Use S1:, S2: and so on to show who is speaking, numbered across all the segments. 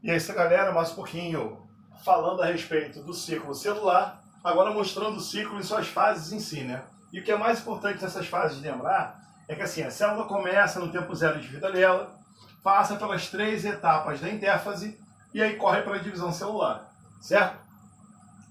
S1: E é isso, galera, mais um pouquinho falando a respeito do ciclo celular, agora mostrando o ciclo em suas fases em si, né? E o que é mais importante nessas fases de lembrar é que assim, a célula começa no tempo zero de vida dela, passa pelas 3 etapas da intérfase e aí corre para a divisão celular, certo?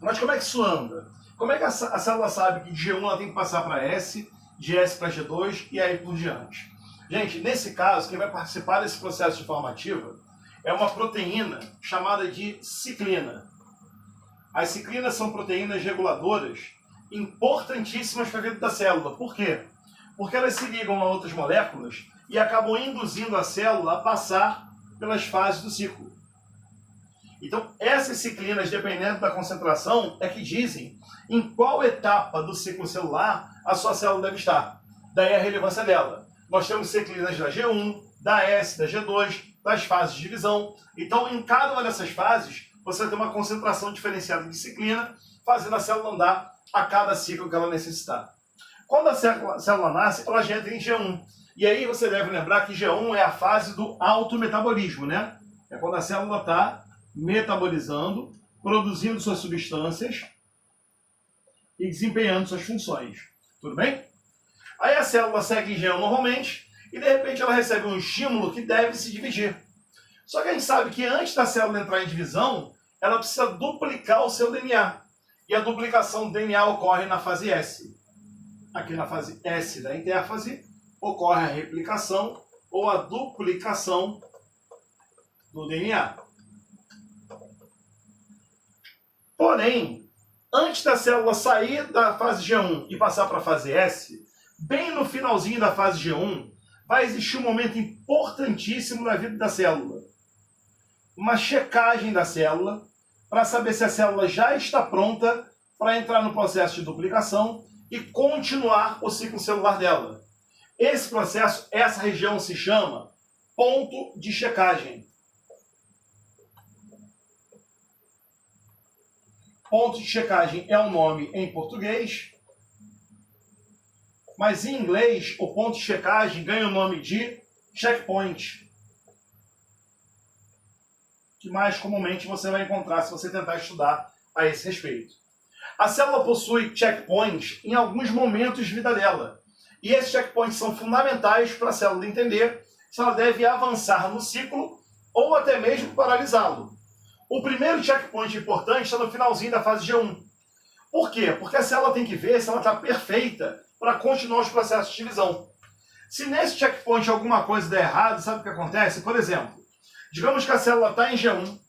S1: Mas como é que isso anda? Como é que a célula sabe que de G1 ela tem que passar para S, de S para G2 e aí por diante? Gente, nesse caso, quem vai participar desse processo de forma ativa é uma proteína chamada de ciclina. As ciclinas são proteínas reguladoras importantíssimas para a vida da célula. Por quê? Porque elas se ligam a outras moléculas e acabam induzindo a célula a passar pelas fases do ciclo. Então, essas ciclinas, dependendo da concentração, é que dizem em qual etapa do ciclo celular a sua célula deve estar. Daí a relevância dela. Nós temos ciclinas da G1, da S, da G2, das fases de divisão. Então, em cada uma dessas fases, você vai ter uma concentração diferenciada de ciclina, fazendo a célula andar a cada ciclo que ela necessitar. Quando a célula nasce, ela já entra em G1. E aí você deve lembrar que G1 é a fase do autometabolismo, né? É quando a célula está metabolizando, produzindo suas substâncias e desempenhando suas funções. Tudo bem? Aí a célula segue em G1 normalmente e de repente ela recebe um estímulo que deve se dividir. Só que a gente sabe que antes da célula entrar em divisão, ela precisa duplicar o seu DNA. E a duplicação do DNA ocorre na fase S. Aqui na fase S da intérfase, ocorre a replicação ou a duplicação do DNA. Porém, antes da célula sair da fase G1 e passar para a fase S, bem no finalzinho da fase G1, vai existir um momento importantíssimo na vida da célula. Uma checagem da célula para saber se a célula já está pronta para entrar no processo de duplicação e continuar o ciclo celular dela. Esse processo, essa região se chama ponto de checagem. Ponto de checagem é um nome em português, mas em inglês o ponto de checagem ganha o nome de checkpoint, que mais comumente você vai encontrar se você tentar estudar a esse respeito. A célula possui checkpoints em alguns momentos de vida dela, e esses checkpoints são fundamentais para a célula entender se ela deve avançar no ciclo ou até mesmo paralisá-lo. O primeiro checkpoint importante está no finalzinho da fase G1. Por quê? Porque a célula tem que ver se ela está perfeita para continuar os processos de divisão. Se nesse checkpoint alguma coisa der errado, sabe o que acontece? Por exemplo, digamos que a célula está em G1,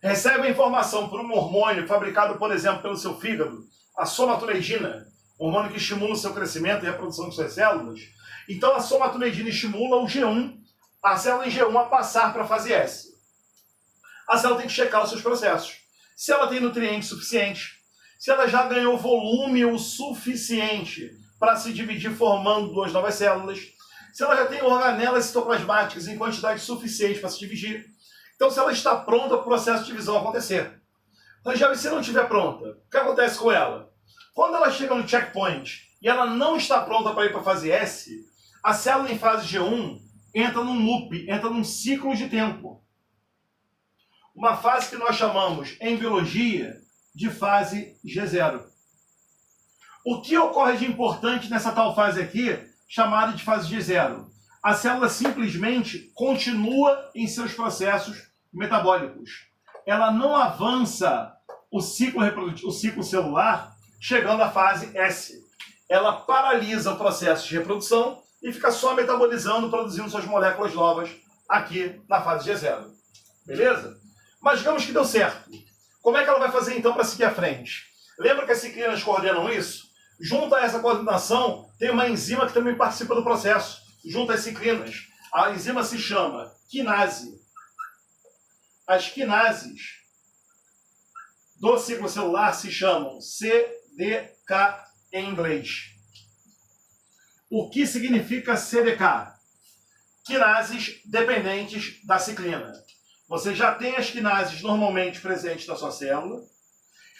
S1: recebe a informação por um hormônio fabricado, por exemplo, pelo seu fígado, a somatulejina, hormônio que estimula o seu crescimento e reprodução de suas células. Então a somatulejina estimula o G1, a célula em G1 a passar para a fase S. A célula tem que checar os seus processos. Se ela tem nutrientes suficientes, se ela já ganhou volume o suficiente para se dividir formando 2 novas células, se ela já tem organelas citoplasmáticas em quantidade suficiente para se dividir, então se ela está pronta para o processo de divisão acontecer. Mas já se não estiver pronta, o que acontece com ela? Quando ela chega no checkpoint e ela não está pronta para ir para a fase S, a célula em fase G1 entra num loop, entra num ciclo de tempo. Uma fase que nós chamamos, em biologia, de fase G0. O que ocorre de importante nessa tal fase aqui, chamada de fase G0? A célula simplesmente continua em seus processos metabólicos. Ela não avança o ciclo celular chegando à fase S. Ela paralisa o processo de reprodução e fica só metabolizando, produzindo suas moléculas novas aqui na fase G0. Beleza? Mas digamos que deu certo. Como é que ela vai fazer então para seguir à frente? Lembra que as ciclinas coordenam isso? Junto a essa coordenação, tem uma enzima que também participa do processo. Junto às ciclinas. A enzima se chama quinase. As quinases do ciclo celular se chamam CDK em inglês. O que significa CDK? Quinases dependentes da ciclina. Você já tem as quinases normalmente presentes na sua célula,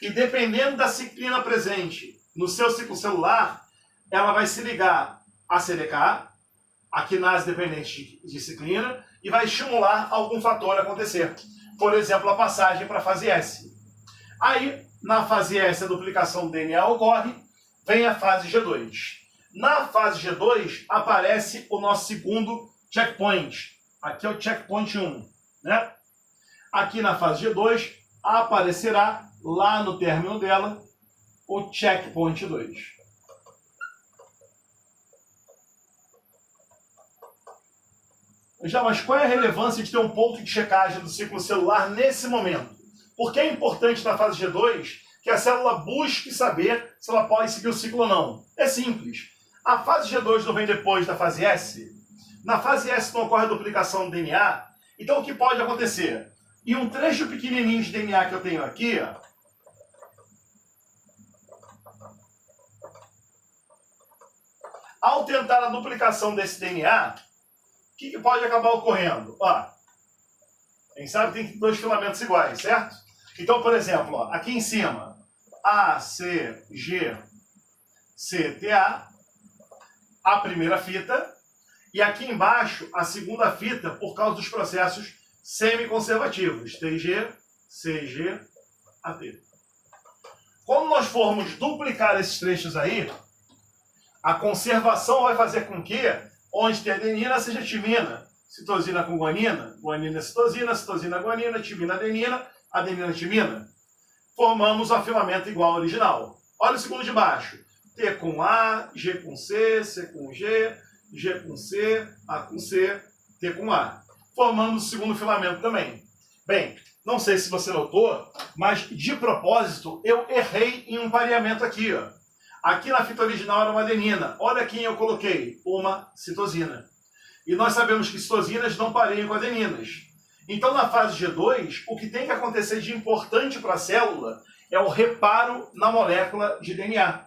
S1: e dependendo da ciclina presente no seu ciclo celular, ela vai se ligar a CDK, a quinase dependente de ciclina, e vai estimular algum fator a acontecer. por exemplo, a passagem para a fase S. Aí, na fase S, a duplicação do DNA ocorre, vem a fase G2. Na fase G2, aparece o nosso segundo checkpoint. Aqui é o checkpoint 1, né? Aqui na fase G2, aparecerá, lá no término dela, o checkpoint 2. Já, mas qual é a relevância de ter um ponto de checagem do ciclo celular nesse momento? Porque é importante na fase G2 que a célula busque saber se ela pode seguir o ciclo ou não. É simples. A fase G2 não vem depois da fase S? Na fase S não ocorre a duplicação do DNA. Então o que pode acontecer? E um trecho pequenininho de DNA que eu tenho aqui, ó, ao tentar a duplicação desse DNA, o que pode acabar ocorrendo? Ó, quem sabe tem dois filamentos iguais, certo? Então, por exemplo, ó, aqui em cima, ACGCTA, a primeira fita, e aqui embaixo, a segunda fita, por causa dos processos semiconservativos, TG, CG, AT. Quando nós formos duplicar esses trechos aí, a conservação vai fazer com que, onde tem adenina, seja timina. Citosina com guanina, guanina citosina, citosina guanina, timina adenina, adenina timina. Formamos o filamento igual ao original. Olha o segundo de baixo. T com A, G com C, C com G, G com C, A com C, T com A. Formamos o segundo filamento também. Bem, não sei se você notou, mas de propósito eu errei em um pareamento aqui, ó. Aqui na fita original era uma adenina. Olha quem eu coloquei, uma citosina. E nós sabemos que citosinas não pareiam com adeninas. Então, na fase G2, o que tem que acontecer de importante para a célula é o reparo na molécula de DNA.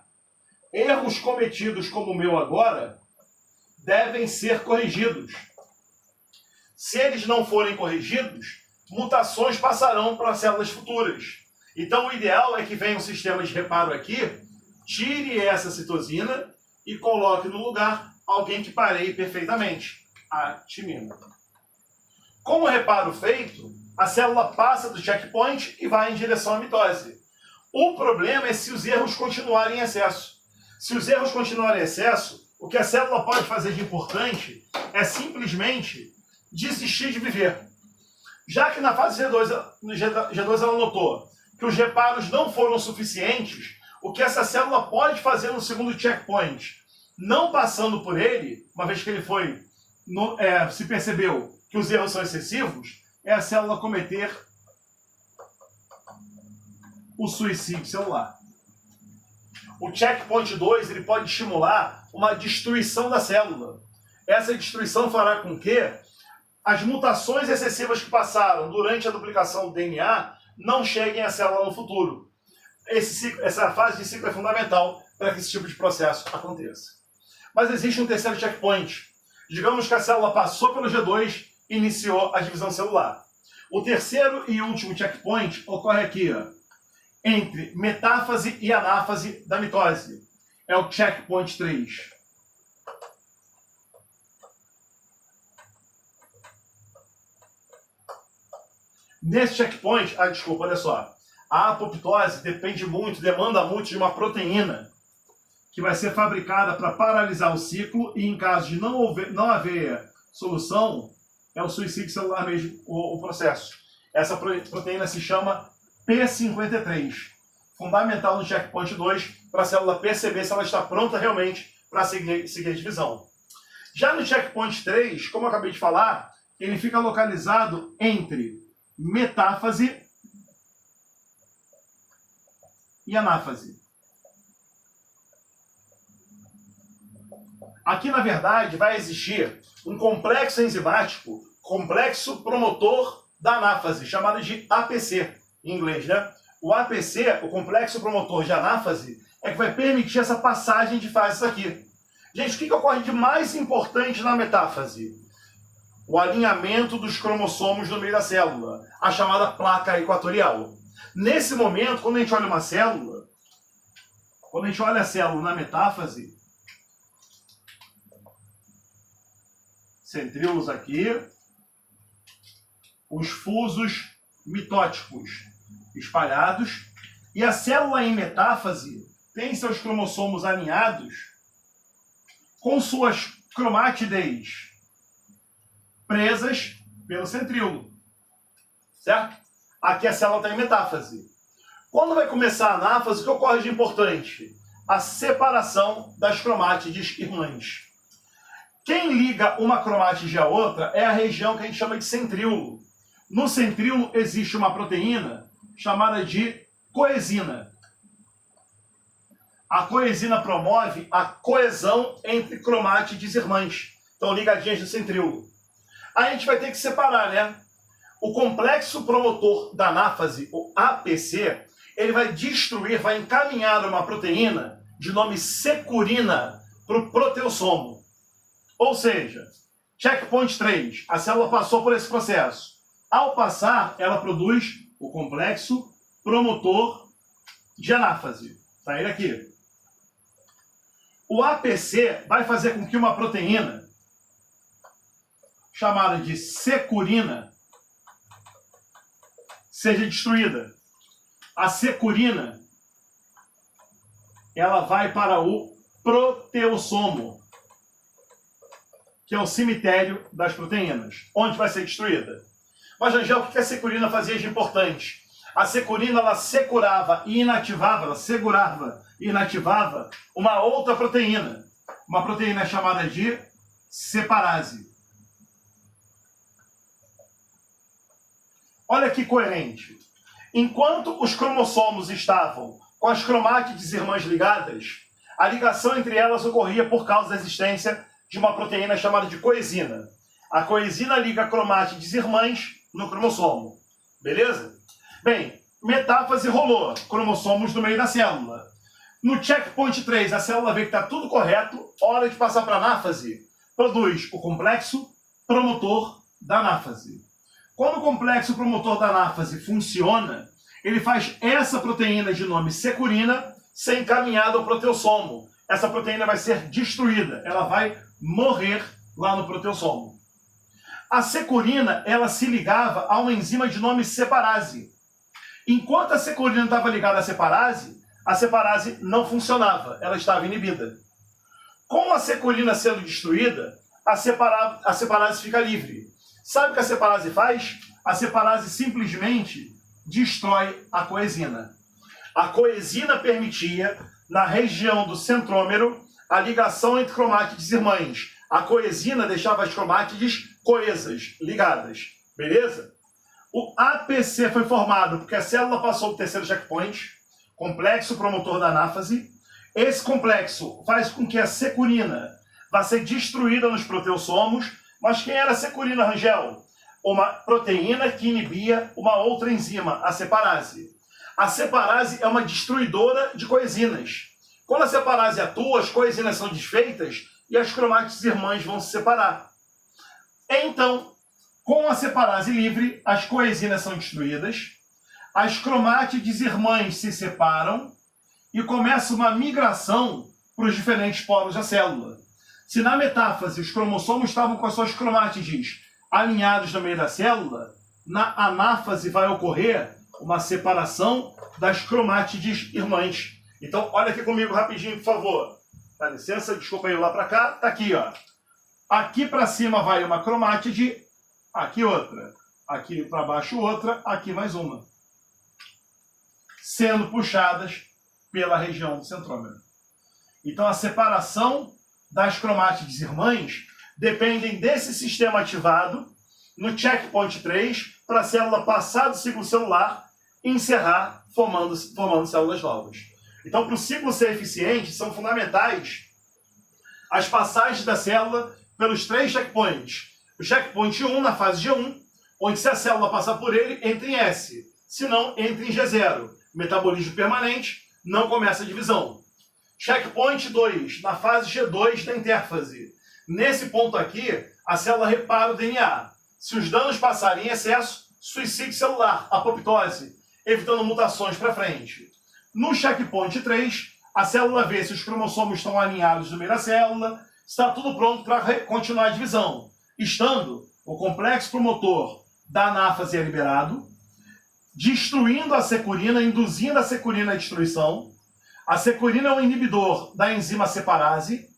S1: Erros cometidos como o meu agora devem ser corrigidos. Se eles não forem corrigidos, mutações passarão para células futuras. Então, o ideal é que venha um sistema de reparo aqui, tire essa citosina e coloque no lugar alguém que pareie perfeitamente, a timina. Com o reparo feito, a célula passa do checkpoint e vai em direção à mitose. O problema é se os erros continuarem em excesso. Se os erros continuarem em excesso, o que a célula pode fazer de importante é simplesmente desistir de viver. Já que na fase G2 ela notou que os reparos não foram suficientes, o que essa célula pode fazer no segundo checkpoint, não passando por ele, uma vez que ele foi, se percebeu que os erros são excessivos, é a célula cometer o suicídio celular. O checkpoint 2 ele pode estimular uma destruição da célula. Essa destruição fará com que as mutações excessivas que passaram durante a duplicação do DNA não cheguem à célula no futuro. Essa fase de ciclo é fundamental para que esse tipo de processo aconteça. Mas existe um terceiro checkpoint. Digamos que a célula passou pelo G2 e iniciou a divisão celular. O terceiro e último checkpoint ocorre aqui, ó, entre metáfase e anáfase da mitose. É o checkpoint 3. Nesse checkpoint, olha só, a apoptose demanda muito de uma proteína que vai ser fabricada para paralisar o ciclo e em caso de não haver solução, é o suicídio celular mesmo, o processo. Essa proteína se chama P53, fundamental no checkpoint 2 para a célula perceber se ela está pronta realmente para seguir a divisão. Já no checkpoint 3, como eu acabei de falar, ele fica localizado entre metáfase e anáfase. Aqui, na verdade, vai existir um complexo enzimático, complexo promotor da anáfase, chamado de APC, em inglês, né? O APC, o complexo promotor de anáfase, é que vai permitir essa passagem de fases aqui. Gente, o que ocorre de mais importante na metáfase? O alinhamento dos cromossomos no meio da célula, a chamada placa equatorial. Nesse momento, quando a gente olha uma célula, quando a gente olha a célula na metáfase, centríolos aqui, os fusos mitóticos espalhados, e a célula em metáfase tem seus cromossomos alinhados com suas cromátides presas pelo centríolo, certo? Aqui a célula está em metáfase. Quando vai começar a anáfase, o que ocorre de importante? A separação das cromátides irmãs. Quem liga uma cromátide à outra é a região que a gente chama de centríolo. No centríolo existe uma proteína chamada de coenzina. A coenzina promove a coesão entre cromátides irmãs. Estão ligadinhas no centríolo. Aí a gente vai ter que separar, né? O complexo promotor da anáfase, o APC, ele vai destruir, vai encaminhar uma proteína de nome securina para o proteossomo. Ou seja, checkpoint 3, a célula passou por esse processo. Ao passar, ela produz o complexo promotor de anáfase. Está ele aqui. O APC vai fazer com que uma proteína chamada de securina seja destruída. A securina, ela vai para o proteossomo, que é o cemitério das proteínas, onde vai ser destruída. Mas, Angel, o que a securina fazia de importante? A securina, ela segurava e inativava, ela segurava e inativava uma outra proteína. Uma proteína chamada de separase. Olha que coerente. Enquanto os cromossomos estavam com as cromátides irmãs ligadas, a ligação entre elas ocorria por causa da existência de uma proteína chamada de coenzina. A coenzina liga cromátides irmãs no cromossomo. Beleza? Bem, metáfase rolou, cromossomos no meio da célula. No checkpoint 3, a célula vê que está tudo correto, hora de passar para a anáfase, produz o complexo promotor da anáfase. Quando o complexo promotor da anáfase funciona, ele faz essa proteína de nome securina ser encaminhada ao proteossomo. Essa proteína vai ser destruída, ela vai morrer lá no proteossomo. A securina, ela se ligava a uma enzima de nome separase. Enquanto a securina estava ligada à a separase não funcionava, ela estava inibida. Com a securina sendo destruída, a separase fica livre. Sabe o que a separase faz? A separase simplesmente destrói a coenzina. A coenzina permitia, na região do centrômero, a ligação entre cromátides irmãs. A coenzina deixava as cromátides coesas, ligadas. Beleza? O APC foi formado porque a célula passou do terceiro checkpoint, complexo promotor da anáfase. Esse complexo faz com que a securina vá ser destruída nos proteossomos. Mas quem era a securina, Rangel? Uma proteína que inibia uma outra enzima, a separase. A separase é uma destruidora de coenzinas. Quando a separase atua, as coenzinas são desfeitas e as cromátides irmãs vão se separar. Então, com a separase livre, as coenzinas são destruídas, as cromátides irmãs se separam e começa uma migração para os diferentes polos da célula. Se na metáfase os cromossomos estavam com as suas cromátides alinhados no meio da célula, na anáfase vai ocorrer uma separação das cromátides irmãs. Então, olha aqui comigo rapidinho, por favor. Dá licença, desculpa eu lá para cá. Tá aqui, ó. Aqui para cima vai uma cromátide, aqui outra. Aqui para baixo outra, aqui mais uma. Sendo puxadas pela região do centrômero. Então, a separação das cromátides irmãs dependem desse sistema ativado no checkpoint 3 para a célula passar do ciclo celular e encerrar formando células novas. Então, para o ciclo ser eficiente, são fundamentais as passagens da célula pelos 3 checkpoints. O checkpoint 1 na fase G1, onde se a célula passar por ele, entra em S. Se não, entra em G0. Metabolismo permanente, não começa a divisão. Checkpoint 2, na fase G2 da intérfase. Nesse ponto aqui, a célula repara o DNA. Se os danos passarem em excesso, suicídio celular, apoptose, evitando mutações para frente. No checkpoint 3, a célula vê se os cromossomos estão alinhados no meio da célula, está tudo pronto para continuar a divisão. Estando, o complexo promotor da anáfase é liberado, destruindo a securina, induzindo a securina à destruição. A securina é um inibidor da enzima separase,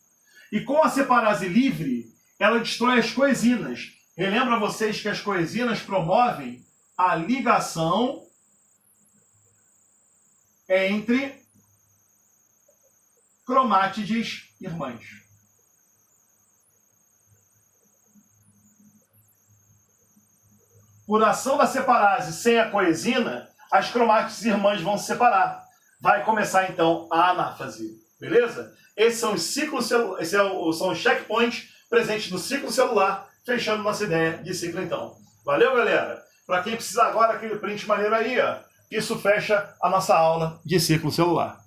S1: e com a separase livre, ela destrói as coenzinas. Relembra vocês que as coenzinas promovem a ligação entre cromátides irmãs. Por ação da separase sem a coenzina, as cromátides irmãs vão se separar. Vai começar então a anáfase. Beleza? Esses são os ciclos são os checkpoints presentes no ciclo celular, fechando nossa ideia de ciclo então. Valeu, galera? Para quem precisa agora, aquele print maneiro aí, ó. Isso fecha a nossa aula de ciclo celular.